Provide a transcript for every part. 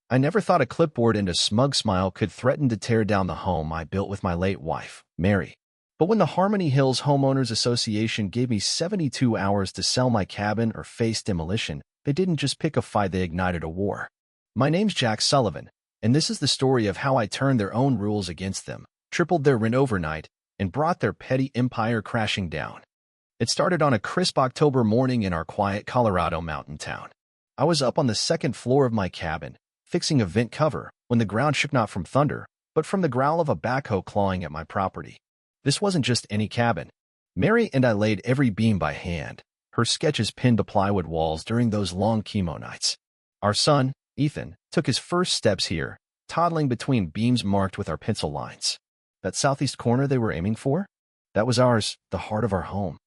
I never thought a clipboard and a smug smile could threaten to tear down the home I built with my late wife, Mary. But when the Harmony Hills Homeowners Association gave me 72 hours to sell my cabin or face demolition, they didn't just pick a fight, they ignited a war. My name's Jack Sullivan, and this is the story of how I turned their own rules against them, tripled their rent overnight, and brought their petty empire crashing down. It started on a crisp October morning in our quiet Colorado mountain town. I was up on the second floor of my cabin, fixing a vent cover, when the ground shook not from thunder, but from the growl of a backhoe clawing at my property. This wasn't just any cabin. Mary and I laid every beam by hand, her sketches pinned to plywood walls during those long chemo nights. Our son, Ethan, took his first steps here, toddling between beams marked with our pencil lines. That southeast corner they were aiming for? That was ours, the heart of our home.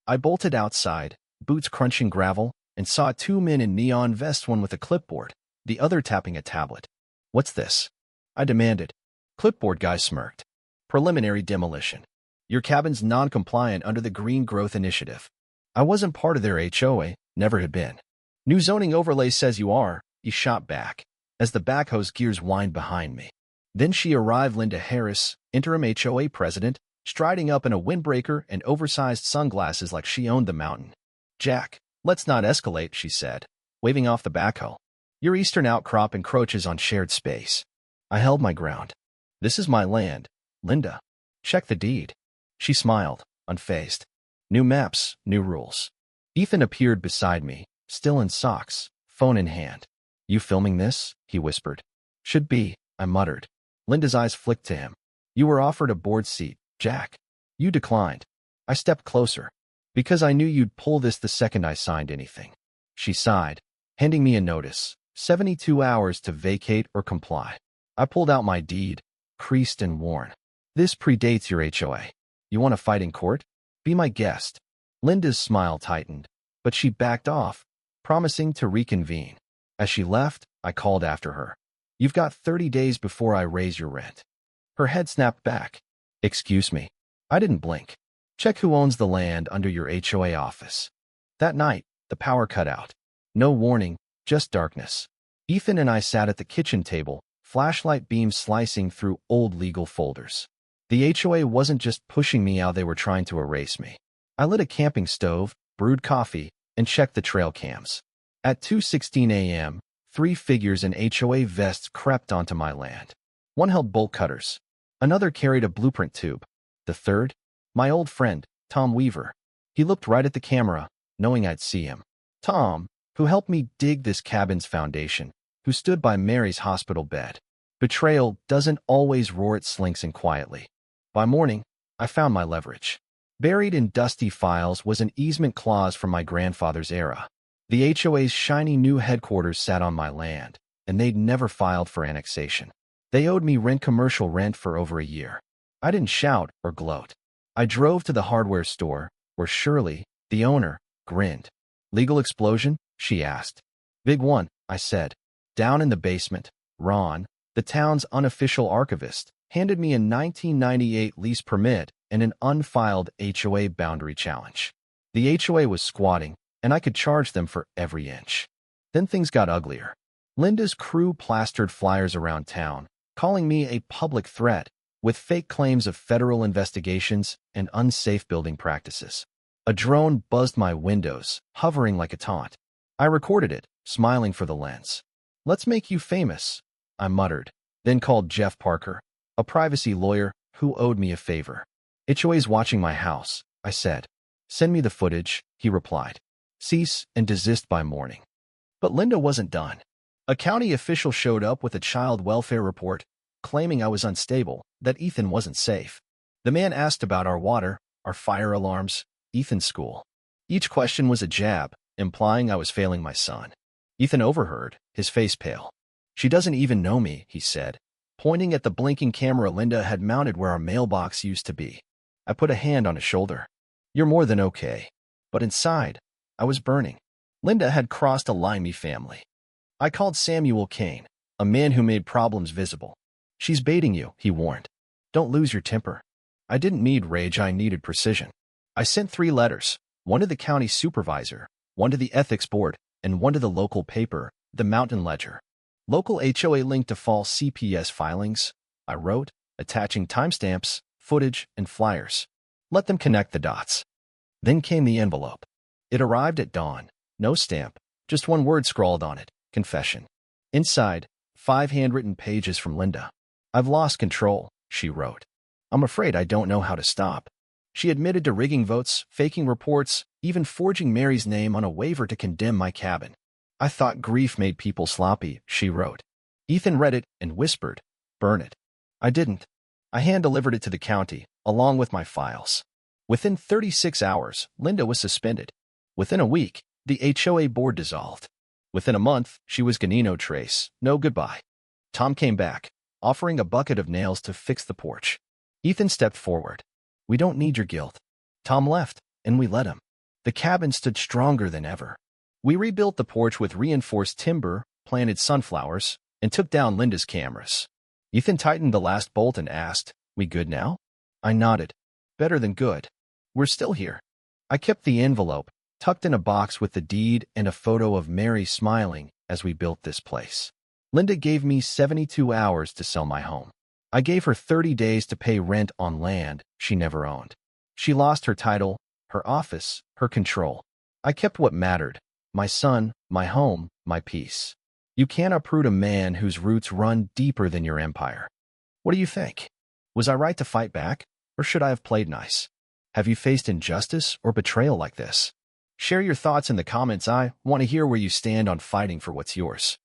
I bolted outside, boots crunching gravel, and saw two men in neon vests, one with a clipboard, the other tapping a tablet. "What's this?" I demanded. Clipboard guy smirked. "Preliminary demolition. Your cabin's non-compliant under the Green Growth Initiative." I wasn't part of their HOA, never had been. "New zoning overlay says you are," he shot back, as the backhoe's gears whined behind me. Then she arrived, Linda Harris, interim HOA president, striding up in a windbreaker and oversized sunglasses like she owned the mountain. "Jack, let's not escalate," she said, waving off the backhoe. "Your eastern outcrop encroaches on shared space." I held my ground. "This is my land, Linda. Check the deed." She smiled, unfazed. "New maps, new rules." Ethan appeared beside me, still in socks, phone in hand. "You filming this?" he whispered. "Should be," I muttered. Linda's eyes flicked to him. "You were offered a board seat, Jack. You declined." I stepped closer. "Because I knew you'd pull this the second I signed anything." She sighed, handing me a notice, 72 hours to vacate or comply. I pulled out my deed, creased and worn. "This predates your HOA. You want to fight in court? Be my guest." Linda's smile tightened, but she backed off, promising to reconvene. As she left, I called after her. "You've got 30 days before I raise your rent." Her head snapped back. "Excuse me." I didn't blink. "Check who owns the land under your HOA office." That night, the power cut out. No warning, just darkness. Ethan and I sat at the kitchen table, flashlight beams slicing through old legal folders. The HOA wasn't just pushing me out, they were trying to erase me. I lit a camping stove, brewed coffee, and checked the trail cams. At 2:16 a.m., 3 figures in HOA vests crept onto my land. One held bolt cutters. Another carried a blueprint tube. The third? My old friend, Tom Weaver. He looked right at the camera, knowing I'd see him. Tom, who helped me dig this cabin's foundation, who stood by Mary's hospital bed. Betrayal doesn't always roar, it slinks in quietly. By morning, I found my leverage. Buried in dusty files was an easement clause from my grandfather's era. The HOA's shiny new headquarters sat on my land, and they'd never filed for annexation. They owed me commercial rent for over a year. I didn't shout or gloat. I drove to the hardware store, where Shirley, the owner, grinned. "Legal explosion?" she asked. "Big one," I said. Down in the basement, Ron, the town's unofficial archivist, handed me a 1998 lease permit and an unfiled HOA boundary challenge. The HOA was squatting, and I could charge them for every inch. Then things got uglier. Linda's crew plastered flyers around town, calling me a public threat, with fake claims of federal investigations and unsafe building practices. A drone buzzed my windows, hovering like a taunt. I recorded it, smiling for the lens. "Let's make you famous," I muttered, then called Jeff Parker, a privacy lawyer who owed me a favor. "HOA's watching my house," I said. "Send me the footage," he replied. "Cease and desist by morning." But Linda wasn't done. A county official showed up with a child welfare report, claiming I was unstable, that Ethan wasn't safe. The man asked about our water, our fire alarms, Ethan's school. Each question was a jab, implying I was failing my son. Ethan overheard, his face pale. "She doesn't even know me," he said, pointing at the blinking camera Linda had mounted where our mailbox used to be. I put a hand on his shoulder. "You're more than okay." But inside, I was burning. Linda had crossed a limey family. I called Samuel Kane, a man who made problems visible. "She's baiting you," he warned. "Don't lose your temper." I didn't need rage, I needed precision. I sent 3 letters, one to the county supervisor, one to the ethics board, and one to the local paper, the Mountain Ledger. Local HOA link to false CPS filings, I wrote, attaching timestamps, footage, and flyers. Let them connect the dots. Then came the envelope. It arrived at dawn. No stamp, just one word scrawled on it, confession. Inside, 5 handwritten pages from Linda. I've lost control, she wrote. I'm afraid I don't know how to stop. She admitted to rigging votes, faking reports, even forging Mary's name on a waiver to condemn my cabin. I thought grief made people sloppy, she wrote. Ethan read it and whispered, burn it. I didn't. I hand-delivered it to the county, along with my files. Within 36 hours, Linda was suspended. Within a week, the HOA board dissolved. Within a month, she was Ganino Trace. No goodbye. Tom came back, offering a bucket of nails to fix the porch. Ethan stepped forward. We don't need your guilt. Tom left, and we let him. The cabin stood stronger than ever. We rebuilt the porch with reinforced timber, planted sunflowers, and took down Linda's cameras. Ethan tightened the last bolt and asked, we good now? I nodded. Better than good. We're still here. I kept the envelope, tucked in a box with the deed and a photo of Mary smiling as we built this place. Linda gave me 72 hours to sell my home. I gave her 30 days to pay rent on land she never owned. She lost her title, her office, her control. I kept what mattered. My son, my home, my peace. You can't uproot a man whose roots run deeper than your empire. What do you think? Was I right to fight back, or should I have played nice? Have you faced injustice or betrayal like this? Share your thoughts in the comments. I want to hear where you stand on fighting for what's yours.